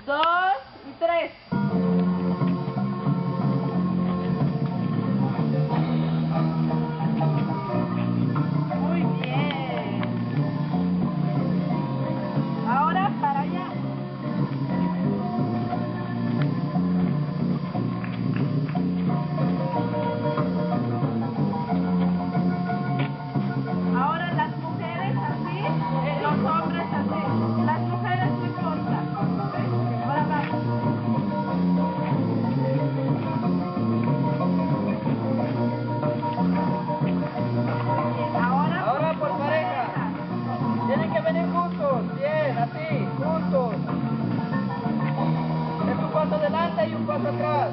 2 y 3. Muy bien. Ahora para allá. Ahora las mujeres así, los hombres así. Las mujeres no importa. ¿Ok? Ahora vamos. Ahora por pareja. Tienen que venir juntos. Bien, así, juntos. Es un paso adelante y un paso atrás.